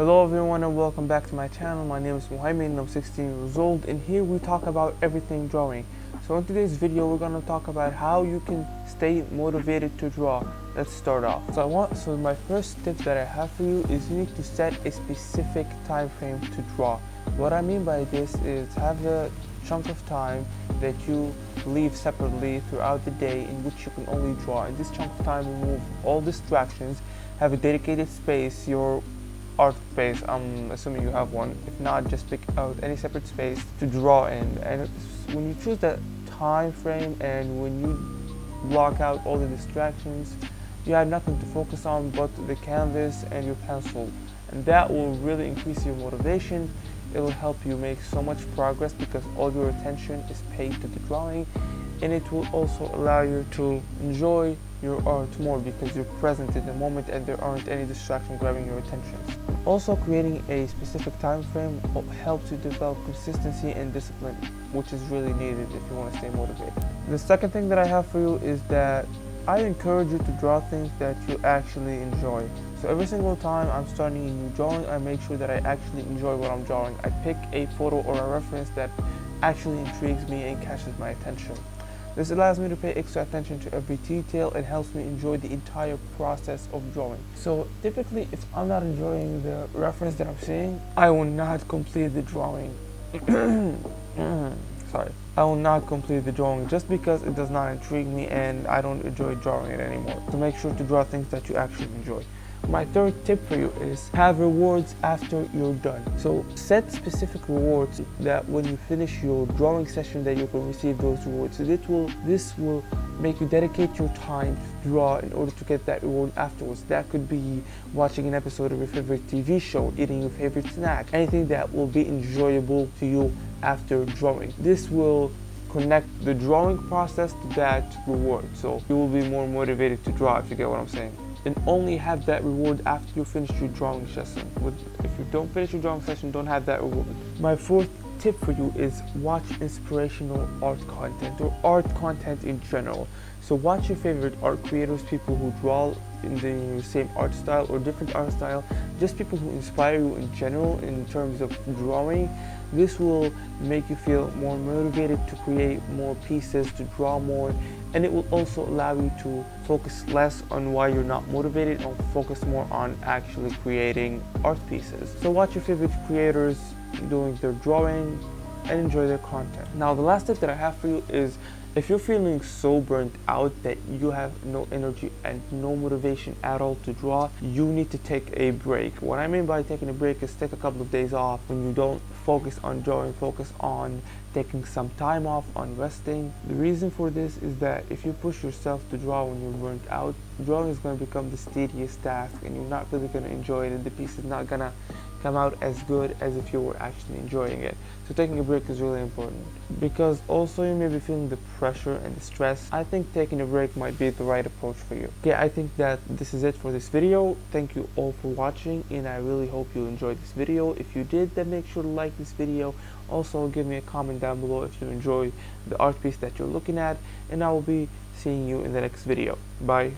Hello everyone and welcome back to my channel. My name is Muhammad and I'm 16 years old, and here we talk about everything drawing. So in today's video we're going to talk about how you can stay motivated to draw. Let's start off. So my first tip that I have for you is you need to set a specific time frame to draw. What I mean by this is have a chunk of time that you leave separately throughout the day in which you can only draw. In this chunk of time, remove all distractions, have a dedicated space, your art space. I'm assuming you have one. If not, just pick out any separate space to draw in. And when you choose that time frame and when you block out all the distractions, you have nothing to focus on but the canvas and your pencil, and that will really increase your motivation. It will help you make so much progress because all your attention is paid to the drawing, and it will also allow you to enjoy your art more because you're present in the moment and there aren't any distractions grabbing your attention. Also, creating a specific time frame helps you develop consistency and discipline, which is really needed if you want to stay motivated. The second thing that I have for you is that I encourage you to draw things that you actually enjoy. So every single time I'm starting a new drawing, I make sure that I actually enjoy what I'm drawing. I pick a photo or a reference that actually intrigues me and catches my attention. This allows me to pay extra attention to every detail and helps me enjoy the entire process of drawing. So typically, if I'm not enjoying the reference that I'm seeing, I will not complete the drawing. Sorry. I will not complete the drawing just because it does not intrigue me and I don't enjoy drawing it anymore. So make sure to draw things that you actually enjoy. My third tip for you is have rewards after you're done. So set specific rewards that when you finish your drawing session that you can receive those rewards. So this will make you dedicate your time to draw in order to get that reward afterwards. That could be watching an episode of your favorite TV show, eating your favorite snack, anything that will be enjoyable to you after drawing. This will connect the drawing process to that reward, so you will be more motivated to draw, if you get what I'm saying. And only have that reward after you finish your drawing session. If you don't finish your drawing session, don't have that reward. My fourth tip for you is watch inspirational art content or art content in general. So watch your favorite art creators, people who draw in the same art style or different art style, just people who inspire you in general in terms of drawing. This will make you feel more motivated to create more pieces, to draw more, and it will also allow you to focus less on why you're not motivated and focus more on actually creating art pieces. So watch your favorite creators doing their drawing and enjoy their content. Now the last tip that I have for you is if you're feeling so burnt out that you have no energy and no motivation at all to draw, you need to take a break. What I mean by taking a break is take a couple of days off when you don't focus on drawing, focus on taking some time off, on resting. The reason for this is that if you push yourself to draw when you're burnt out, drawing is going to become this tedious task and you're not really going to enjoy it, and the piece is not going to come out as good as if you were actually enjoying it. So taking a break is really important, because also you may be feeling the pressure and the stress. I think taking a break might be the right approach for you. Okay, I think that this is it for this video. Thank you all for watching, and I really hope you enjoyed this video. If you did, then make sure to like this video. Also give me a comment down below if you enjoy the art piece that you're looking at, and I will be seeing you in the next video. Bye.